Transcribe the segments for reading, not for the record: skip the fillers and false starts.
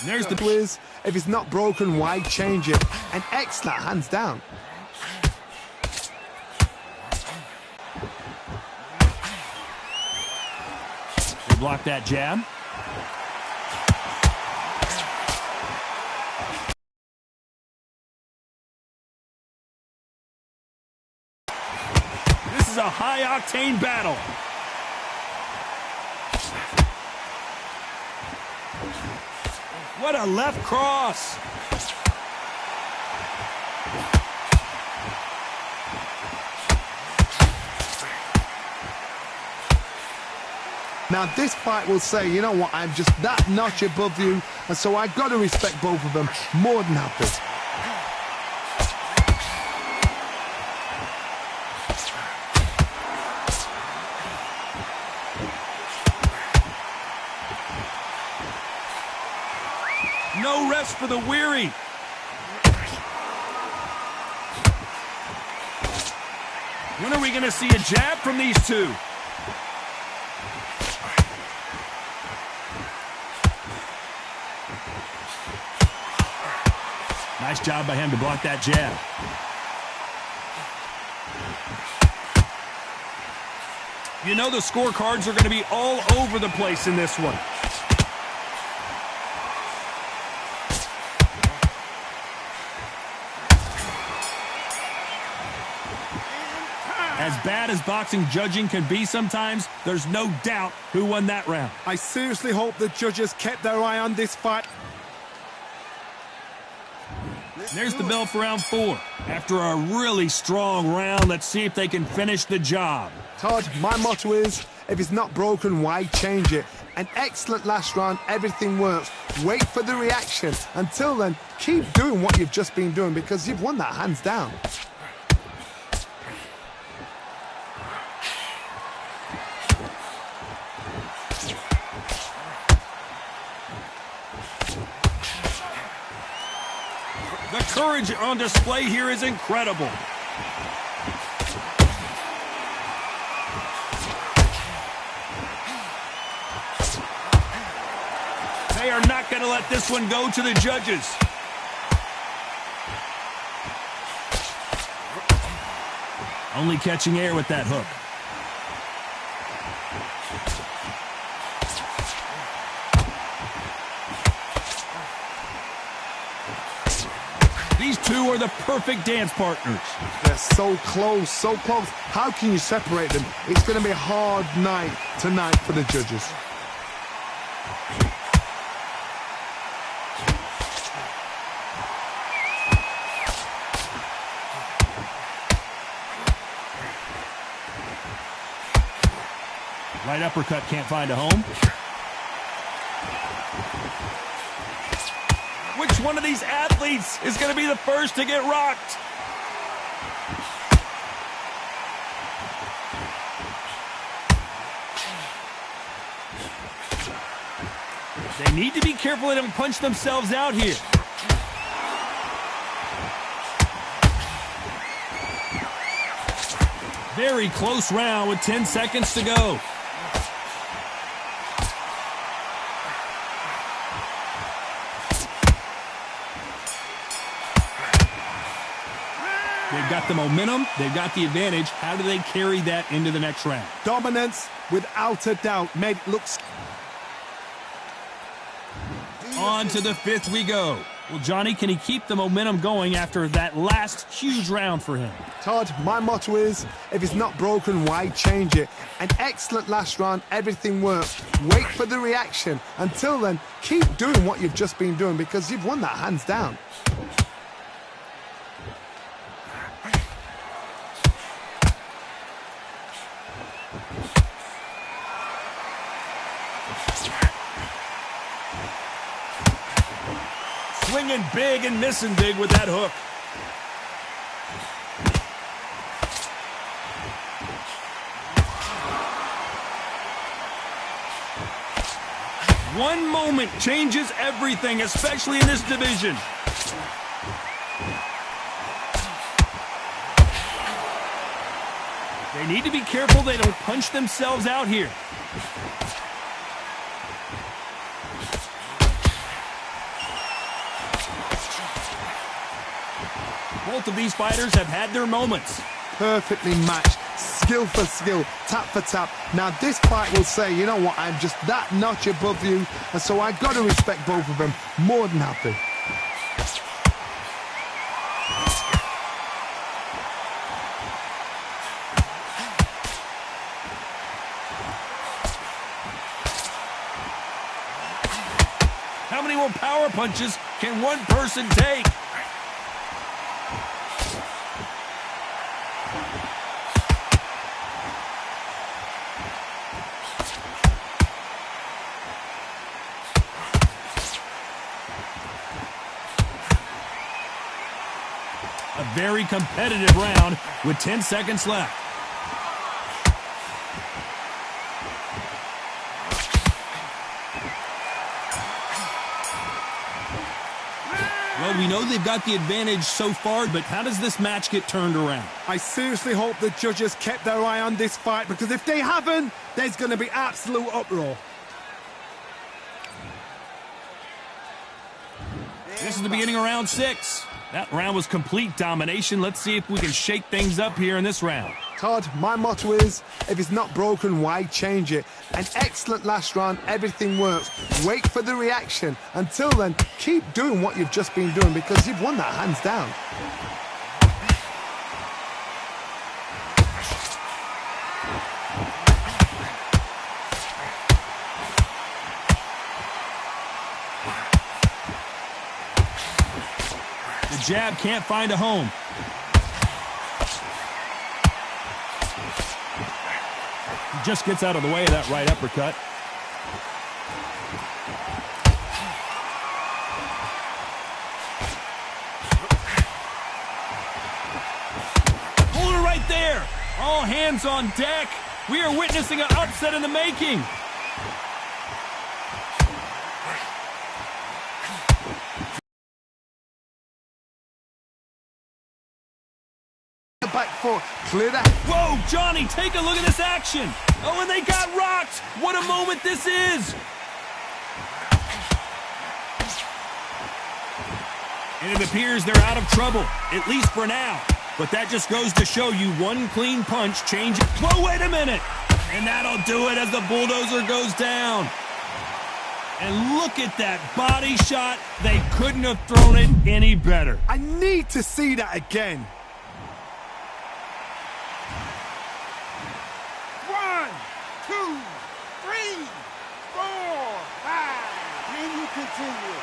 There's the whiz. If it's not broken, why change it? An excellent hands down. They block that jab. This is a high-octane battle. What a left cross. Now this fight will say, you know what, I'm just that notch above you, and so I've got to respect both of them more than happy. No rest for the weary. When are we going to see a jab from these two? Nice job by him to block that jab. You know the scorecards are going to be all over the place in this one. As bad as boxing judging can be sometimes, there's no doubt who won that round. I seriously hope the judges kept their eye on this fight. There's the bell for round 4. After a really strong round, let's see if they can finish the job. Todd, my motto is, if it's not broken, why change it? An excellent last round, everything works. Wait for the reaction. Until then, keep doing what you've just been doing because you've won that hands down. The courage on display here is incredible. They are not going to let this one go to the judges. Only catching air with that hook. These two are the perfect dance partners. They're so close, so close. How can you separate them? It's going to be a hard night tonight for the judges. Right uppercut can't find a home. Which one of these athletes is going to be the first to get rocked? They need to be careful they don't punch themselves out here. Very close round with 10 seconds to go. They've got the momentum. They've got the advantage. How do they carry that into the next round? Dominance, without a doubt, made it look... On to the 5th we go. Well, Johnny, can he keep the momentum going after that last huge round for him? Todd, my motto is, if it's not broken, why change it? An excellent last round, everything works. Wait for the reaction. Until then, keep doing what you've just been doing because you've won that hands down. Swinging big and missing big with that hook. One moment changes everything, especially in this division. They need to be careful they don't punch themselves out here. Both of these fighters have had their moments. Perfectly matched, skill for skill, tap for tap. Now this fight will say, you know what, I'm just that notch above you, and so I got to respect both of them. More than happy. How many more power punches can one person take? A very competitive round with 10 seconds left. Well, we know they've got the advantage so far, but how does this match get turned around? I seriously hope the judges kept their eye on this fight, because if they haven't, there's going to be absolute uproar. This is the beginning of round 6. That round was complete domination. Let's see if we can shake things up here in this round. Todd, my motto is, if it's not broken, why change it? An excellent last round, everything works. Wait for the reaction. Until then, keep doing what you've just been doing, because you've won that hands down. The jab can't find a home. He just gets out of the way of that right uppercut. Hold it right there. All hands on deck. We are witnessing an upset in the making. Back foot, clear that. Whoa, Johnny, take a look at this action. Oh, and they got rocked. What a moment this is. And it appears they're out of trouble, at least for now. But that just goes to show you one clean punch changes. Whoa, wait a minute. And that'll do it as the bulldozer goes down. And look at that body shot. They couldn't have thrown it any better. I need to see that again. 1, 2, 3, 4, 5. Can you continue?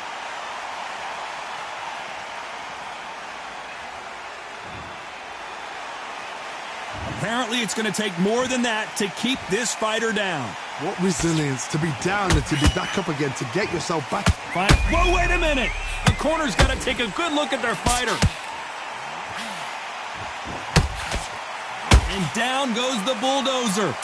Apparently, it's going to take more than that to keep this fighter down. What resilience to be down and to be back up again, to get yourself back. Whoa, wait a minute. The corner's got to take a good look at their fighter. And down goes the bulldozer.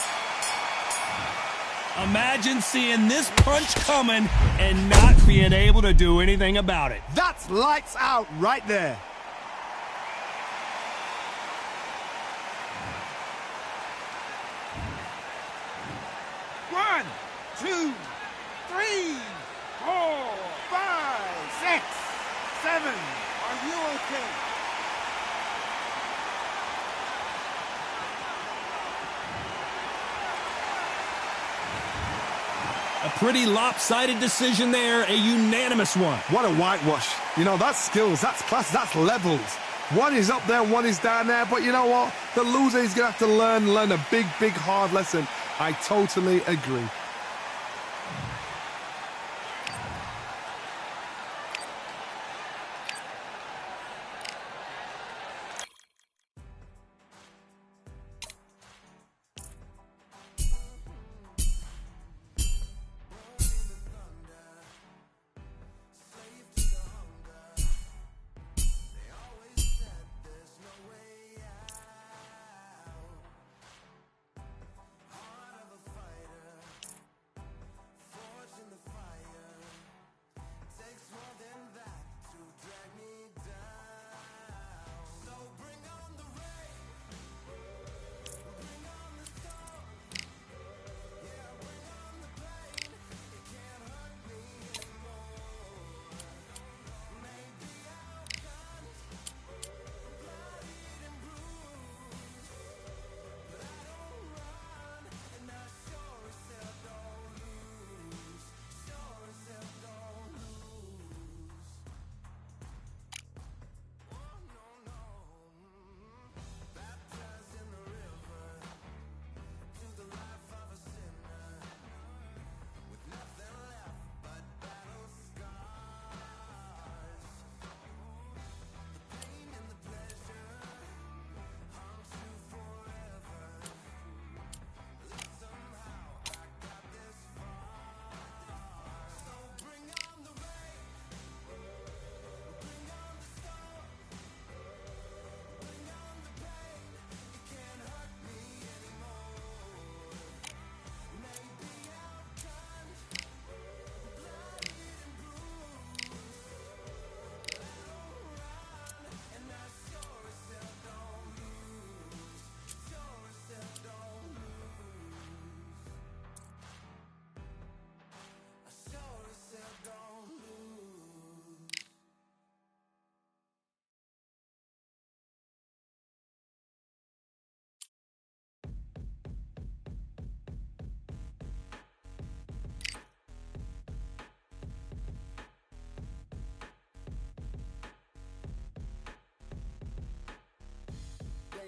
Imagine seeing this punch coming and not being able to do anything about it. That's lights out right there. One, 2, 3, 4, 5, 6, 7. Are you okay? A pretty lopsided decision there, a unanimous one. What a whitewash. You know, that's skills, that's class, that's levels. One is up there, one is down there, but you know what? The loser is going to have to learn a big, big, hard lesson. I totally agree.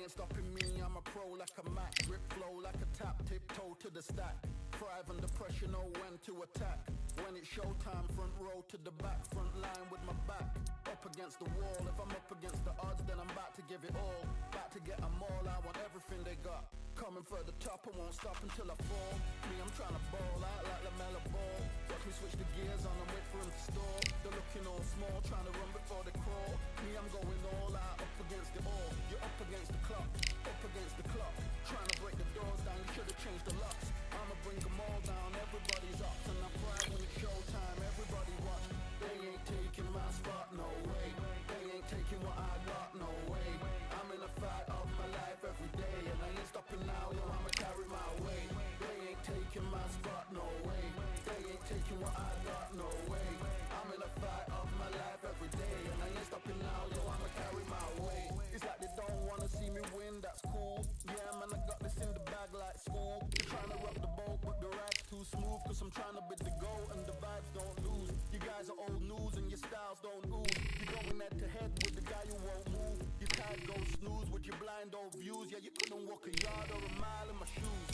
ain't stopping me, I'm a pro like a Mac. Grip flow like a tap, tiptoe to the stack. Thrive under pressure, know when to attack. When it's showtime, front row to the back. Front line with my back up against the wall. If I'm up against the odds, then I'm about to give it all. About to get them all, I want everything they got. Coming for the top, I won't stop until I fall. Me, I'm trying to ball out like LaMelo Ball. Watch me switch the gears on and wait for him to stall. They're looking all small, trying to run before they crawl. Me, I'm going all out, up against it all. You're up against the clock, up against the clock. Trying to break the doors down, you should have changed the locks. I'ma bring them all down, everybody's up. And I pride when it's showtime, everybody watch. They ain't taking my spot, no way. They ain't taking what I got, no way. I'm in a fight of my life every day, and I ain't stopping now, yo, I'ma carry my weight. They ain't taking my spot, no way. They ain't taking what I got, no way. I'm in a fight of my life every day, and I ain't stopping now, yo, I'ma carry my weight. It's like they don't wanna see me win, that's cool. Yeah, man, I got this in the bag like school. You're trying to rock the boat, but the ride's too smooth. Cause I'm trying to bid the goal, and the vibes don't lose. You guys are old news, and your styles don't ooze. You're going head to head with the guy who won't move. Your tide goes snooze with your blind old views. Yeah, you couldn't walk a yard or a mile in my shoes.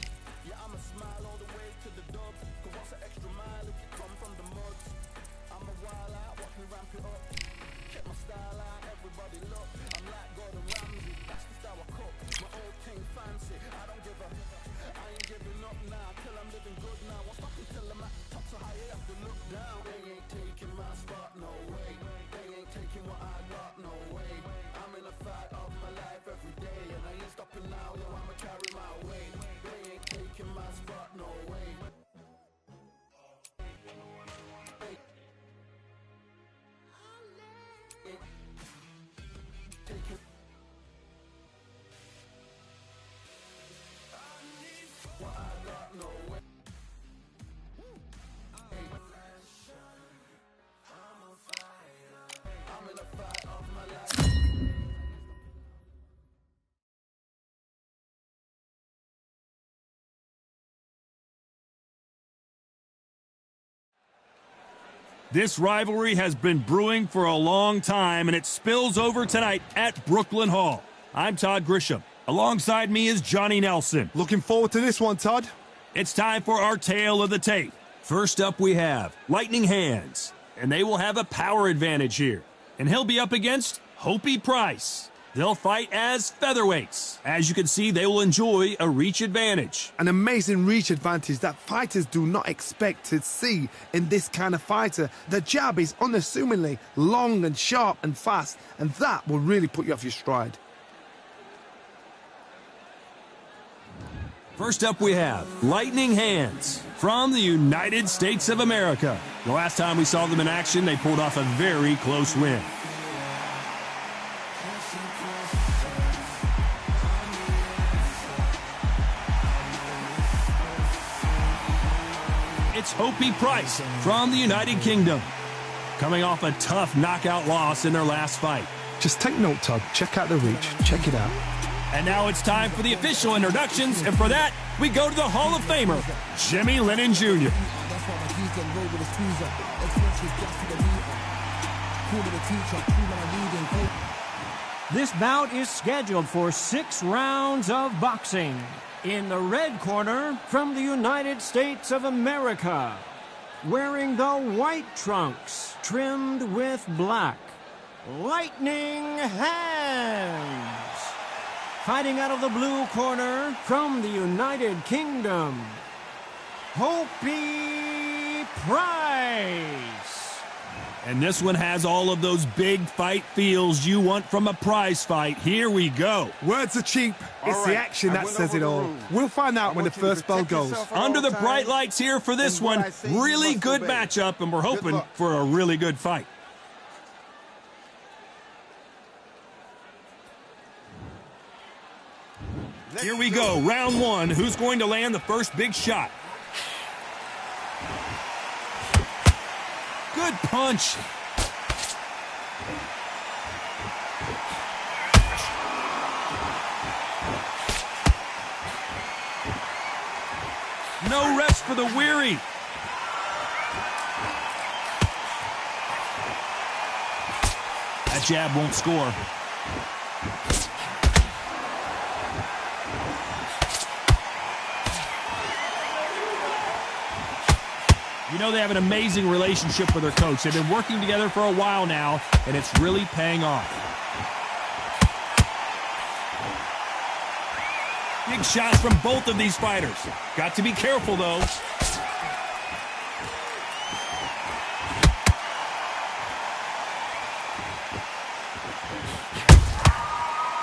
Yeah, I'ma smile all the way to the dubs. Cause what's an extra mile if you come from the muds? I'm a wild out, watch me ramp it up. Check my style out, everybody look. I'm like Gordon Ramsay, that's the style I cook. My old thing fancy, I don't give a. I ain't giving up now, till I'm living good now. Won't stop until I'm at the top, so high I have to look down. They ain't taking my spot, no way. They ain't taking what I got, no way. I'm in a fight of my life every day, and I ain't stopping now, yo, I'ma carry my weight. They ain't taking my spot, no way. This rivalry has been brewing for a long time, and it spills over tonight at Brooklyn Hall. I'm Todd Grisham. Alongside me is Johnny Nelson. Looking forward to this one, Todd. It's time for our tale of the tape. First up, we have Lightning Hands, and they will have a power advantage here. And he'll be up against Hopi Price. They'll fight as featherweights. As you can see, they will enjoy a reach advantage. An amazing reach advantage that fighters do not expect to see in this kind of fighter. The jab is unassumingly long and sharp and fast, and that will really put you off your stride. First up, we have Lightning Hands from the United States of America. The last time we saw them in action, they pulled off a very close win. It's Hopi Price from the United Kingdom, coming off a tough knockout loss in their last fight. Just take note, Todd. Check out the reach. Check it out. And now it's time for the official introductions, and for that, we go to the Hall of Famer, Jimmy Lennon Jr. This bout is scheduled for 6 rounds of boxing. In the red corner, from the United States of America, wearing the white trunks trimmed with black, Lightning Hands. Fighting out of the blue corner, from the United Kingdom, Hopi Price. And this one has all of those big fight feels you want from a prize fight. Here we go. Words are cheap. It's the action that says it all. We'll find out when the first bell goes. Under the bright lights here for this one. Really good matchup, and we're hoping for a really good fight. Here we go, round one. Who's going to land the first big shot? Good punch. No rest for the weary. That jab won't score. You know they have an amazing relationship with their coach. They've been working together for a while now, and it's really paying off. Big shots from both of these fighters. Got to be careful, though.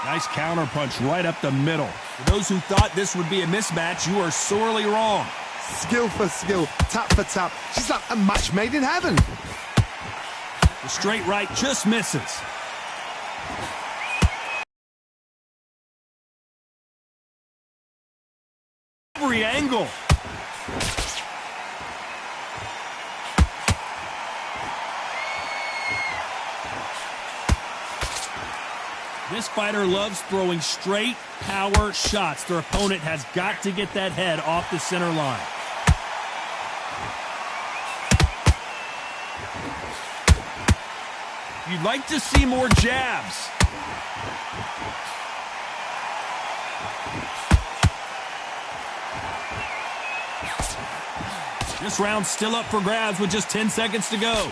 Nice counter punch right up the middle. For those who thought this would be a mismatch, you are sorely wrong. Skill for skill, tap for tap. She's like a match made in heaven. The straight right just misses. Every angle. This fighter loves throwing straight power shots. Their opponent has got to get that head off the center line. You'd like to see more jabs. This round's still up for grabs with just 10 seconds to go.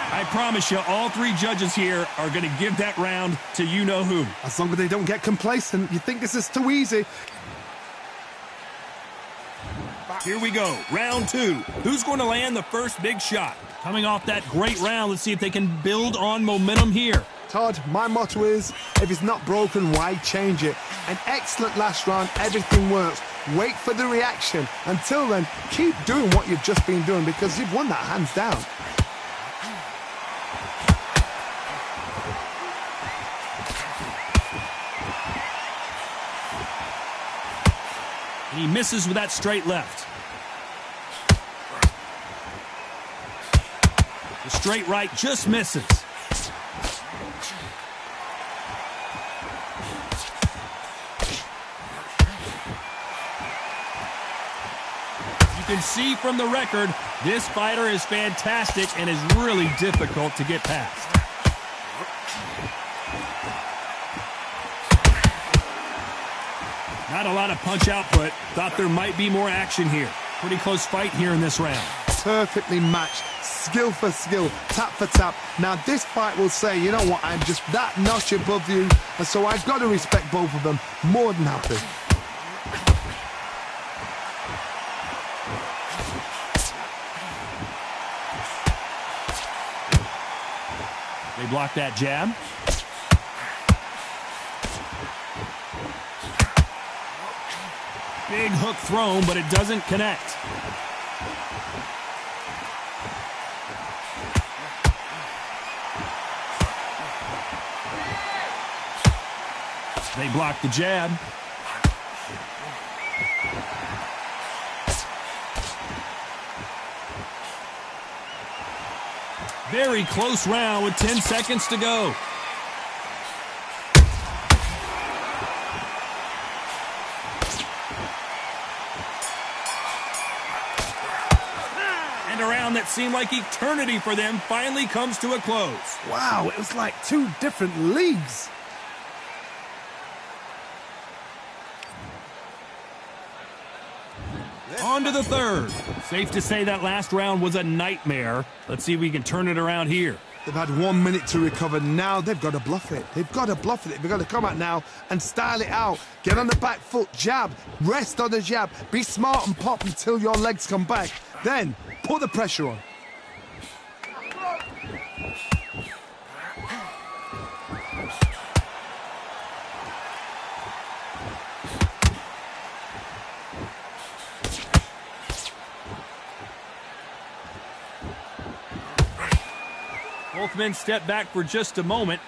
I promise you, all three judges here are going to give that round to you-know-who. As long as they don't get complacent, you think this is too easy. Here we go, round two. Who's going to land the first big shot? Coming off that great round, let's see if they can build on momentum here. Todd, my motto is, if it's not broken, why change it? An excellent last round, everything works. Wait for the reaction. Until then, keep doing what you've just been doing because you've won that hands down. He misses with that straight left. The straight right just misses. You can see from the record, this fighter is fantastic and is really difficult to get past. Not a lot of punch output. Thought there might be more action here. Pretty close fight here in this round. Perfectly matched. Skill for skill, tap for tap. Now this fight will say, you know what, I'm just that notch above you, and so I've got to respect both of them. More than happy. They block that jab. Big hook thrown, but it doesn't connect. They block the jab. Very close round with 10 seconds to go. And a round that seemed like eternity for them finally comes to a close. Wow, it was like two different leagues. On to the third. Safe to say that last round was a nightmare. Let's see if we can turn it around here. They've had 1 minute to recover. Now they've got to bluff it. They've got to bluff it. They've got to come out now and style it out. Get on the back foot, jab, rest on the jab. Be smart and pop until your legs come back. Then put the pressure on. Both men step back for just a moment.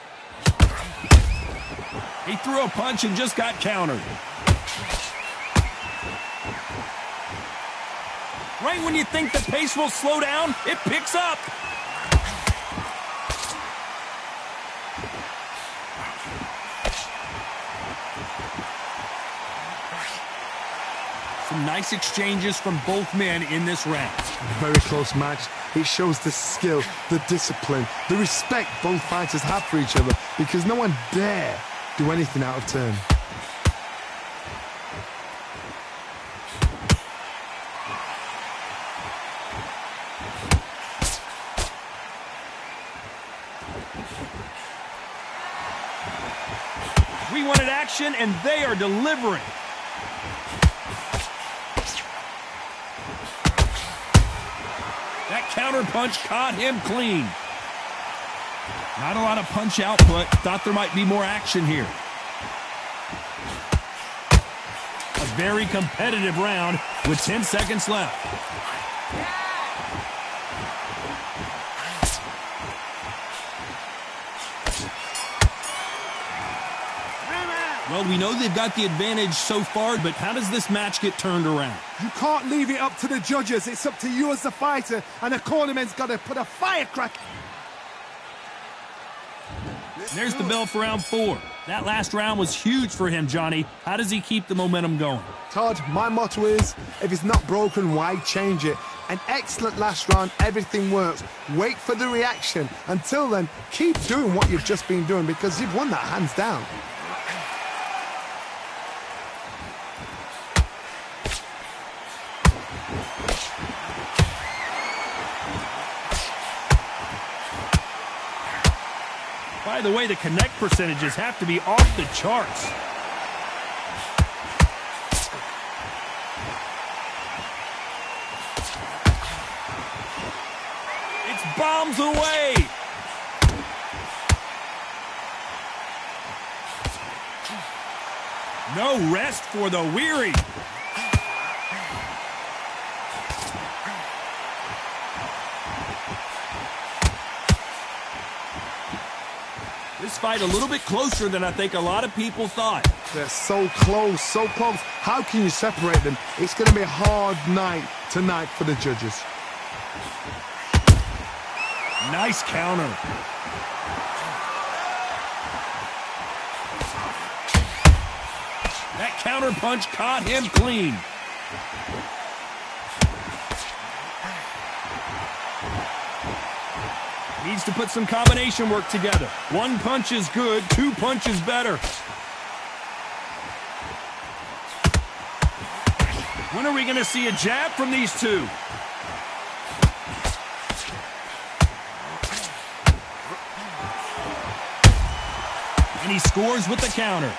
He threw a punch and just got countered. Right when you think the pace will slow down, it picks up. Some nice exchanges from both men in this round. Very close match. It shows the skill, the discipline, the respect both fighters have for each other because no one dare do anything out of turn. We wanted action, and they are delivering. That counter punch caught him clean. Not a lot of punch output. Thought there might be more action here. A very competitive round with 10 seconds left. Well, we know they've got the advantage so far, but how does this match get turned around? You can't leave it up to the judges. It's up to you as the fighter, and the cornerman's got to put a firecracker. There's the bell for round 4. That last round was huge for him, Johnny. How does he keep the momentum going? Todd, my motto is, if it's not broken, why change it? An excellent last round, everything works. Wait for the reaction. Until then, keep doing what you've just been doing because you've won that hands down. By the way, the connect percentages have to be off the charts. It's bombs away. No rest for the weary. This fight a little bit closer than I think a lot of people thought. They're so close, so close. How can you separate them? It's going to be a hard night tonight for the judges. Nice counter. That counter punch caught him clean. Needs to put some combination work together. One punch is good, 2 punches better. When are we going to see a jab from these two? And he scores with the counter.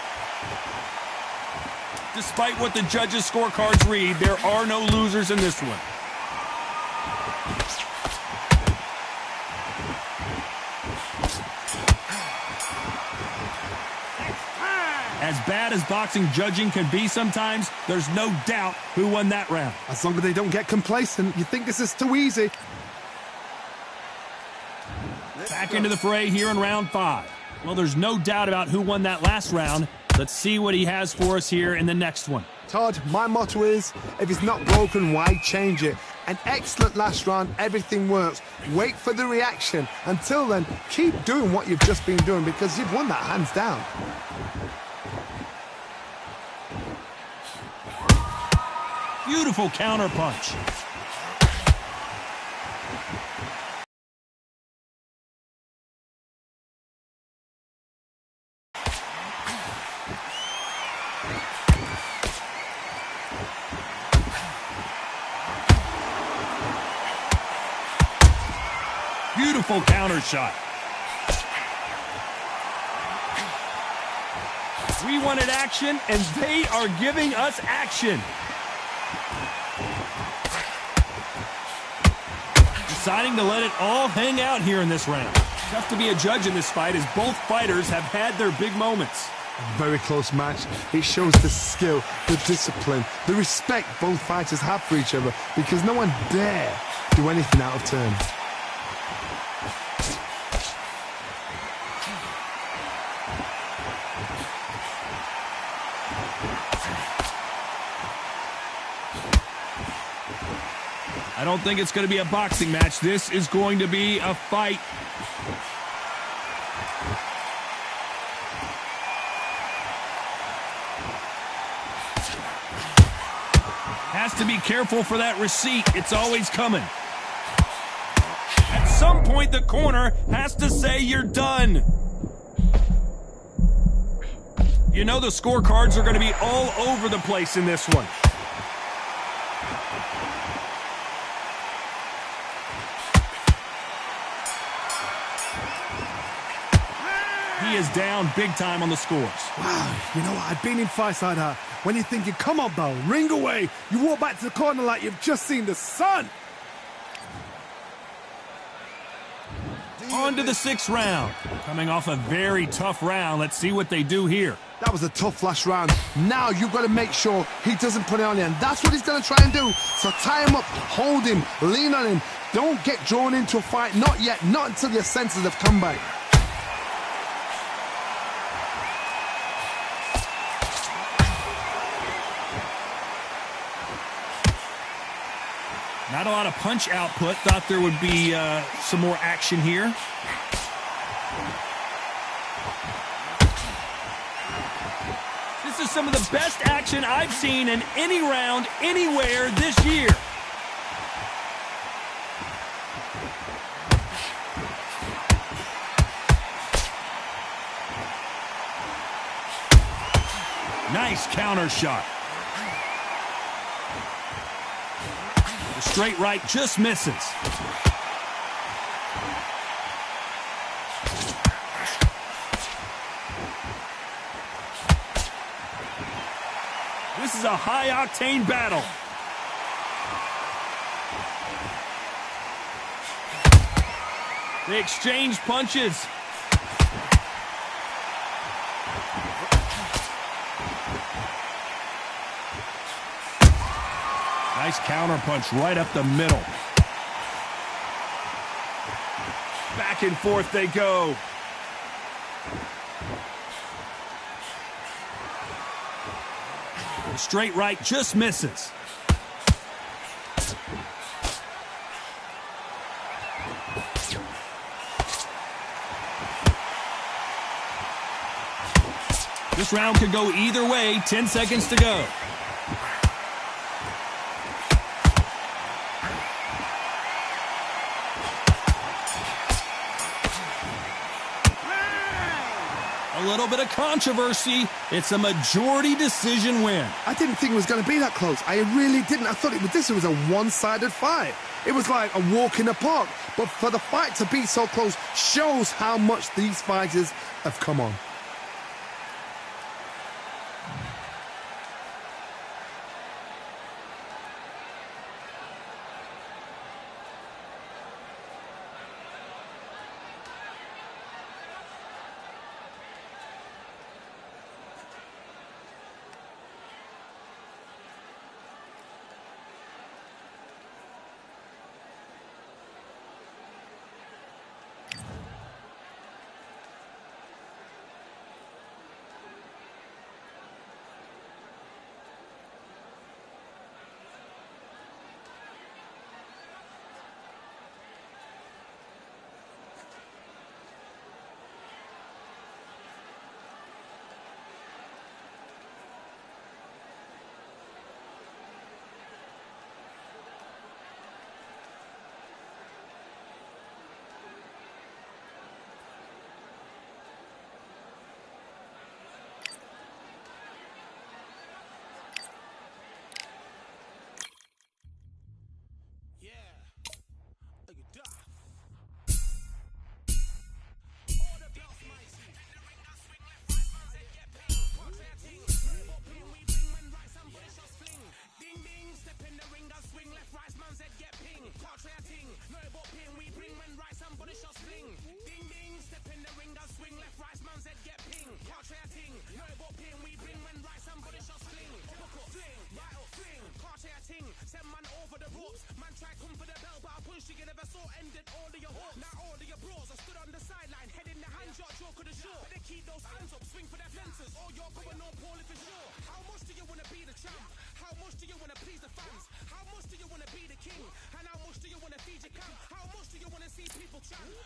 Despite what the judges' scorecards read, there are no losers in this one. As bad as boxing judging can be sometimes, there's no doubt who won that round. As long as they don't get complacent, you think this is too easy. Back into the fray here in round 5. Well, there's no doubt about who won that last round. Let's see what he has for us here in the next one. Todd, my motto is, if it's not broken, why change it? An excellent last round, everything works. Wait for the reaction. Until then, keep doing what you've just been doing because you've won that hands down. Beautiful counter punch. Beautiful counter shot. We wanted action, and they are giving us action. Deciding to let it all hang out here in this round. Tough to be a judge in this fight as both fighters have had their big moments. A very close match. It shows the skill, the discipline, the respect both fighters have for each other because no one dare do anything out of turn. I don't think it's going to be a boxing match. This is going to be a fight. Has to be careful for that receipt. It's always coming. At some point, the corner has to say you're done. You know the scorecards are going to be all over the place in this one. He is down big time on the scores. Wow, you know what? I've been in fights like that. When you're thinking, come on, Bell, ring away. You walk back to the corner like you've just seen the sun. On to the 6th round. Coming off a very tough round. Let's see what they do here. That was a tough last round. Now you've got to make sure he doesn't put it on you, and that's what he's going to try and do. So tie him up, hold him, lean on him. Don't get drawn into a fight. Not yet. Not until your senses have come back. Not a lot of punch output. Thought there would be some more action here. This is some of the best action I've seen in any round, anywhere this year. Nice counter shot. The straight right just misses. This is a high-octane battle. They exchange punches. Nice counter punch right up the middle. Back and forth they go. The straight right just misses. This round could go either way. 10 seconds to go. A little bit of controversy. It's a majority decision win. I didn't think it was going to be that close. I really didn't. I thought this was a one-sided fight. It was like a walk in the park. But for the fight to be so close shows how much these fighters have come on.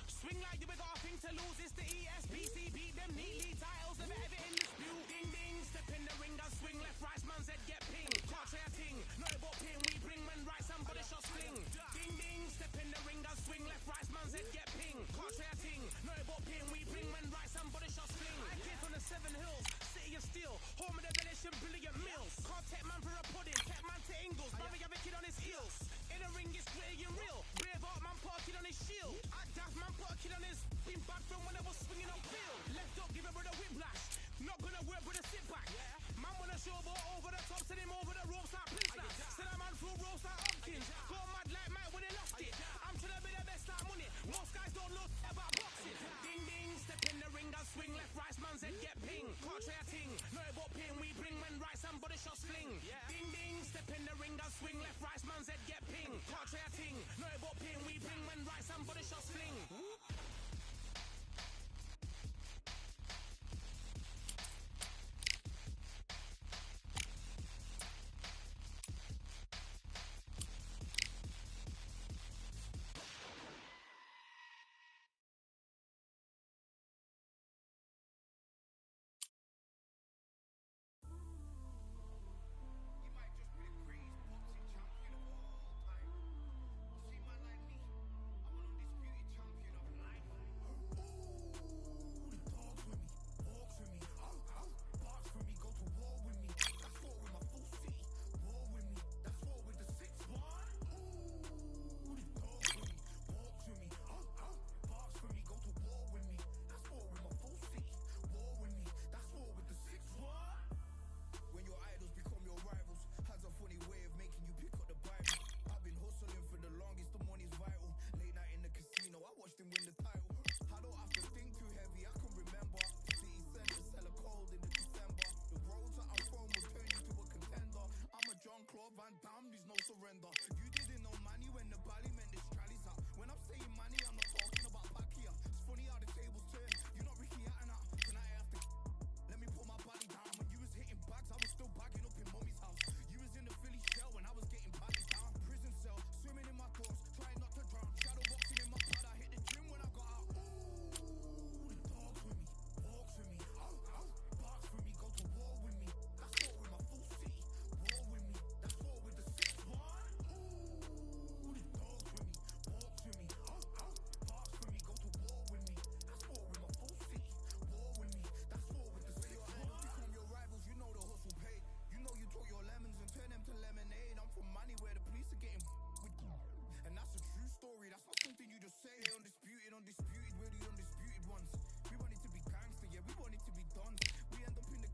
Swing like you got a thing to lose. It's the ESBC. Beat them neatly. Titles never ever in dispute. Ding ding. Step in the ring and swing left, right. Man's head get ping. Can't try a ting. No, but eagles. Barry have a kid on his heels. In the ring, it's gritty and real. Braveheart man put a kid on his shield. At Daft man put a kid on his. Been bad from when I was swinging on field. Left up, give a brother whiplash. Not gonna work, brother, sit back. Man wanna show ball over the top, send him over the ropes like Prince. Send a man through ropes like Hopkins. Go mad like Mike when they lost it. I'm trying to be the best like money. Most guys don't know about boxing. Ding ding, step in the ring, I'll swing left, right, man's head get ping. Can't try a ting, no about ping. We bring when right, somebody shot sling. Ding ding, step in the ring, I'll swing left, right, man's head get ping. Can't try a ting, no about ping. We bring when right, somebody shot sling. You might just be the greatest boxing champion of all time. You see, man like me, I'm an undisputed champion of life. Ooh, the dogs with me, walks with me, box with me, go to war with me. That's war with my full city. War with me, that's war with the 6-1. Ooh, the dogs with me, walks with me, box with me, go to war with me. That's war with my full city. War with me, that's war with the 6-1. When your idols become your rivals, has a funny way of making you pick up the Bible. I've been hustling for the longest, the money's vital. Late night in the casino, I watched him win the title. I don't have to think too heavy, I can remember. City centers hella cold in the December. The roads that I'm from will turn you to a contender. I'm a Jean-Claude Van Damme, there's no surrender. You didn't know money when the bally meant this trallies up. When I'm saying money, I'm not talking about Pacquiao. It's funny how the tables turn. You're not Ricky Hatton. Tonight I have to let me put my body down. When you was hitting bags, I was still bagging up in mommy's house. You was in the Philly shell when I was getting bodies down. Prison cell, swimming in my thoughts, trying not to drown. Shadow boxing in my pad, I hit the gym when I got out. Ooh, the dogs with me, walks with me, box with me, go to war with me. That's war with my full city. War with me, that's war with the 6-1. Ooh, the dogs with me, walks with me, box with me, go to war with me. That's war with my full city. War with me, that's war with the 6-1. Become your rivals, you know the hustle paid. You know you took your lemons and turn them to lemonade. I'm from money where the police are getting with. And that's a true story, that's not something you just say. Undisputed, we're the undisputed ones. We want it to be gangster, yeah, we want it to be done. We end up in the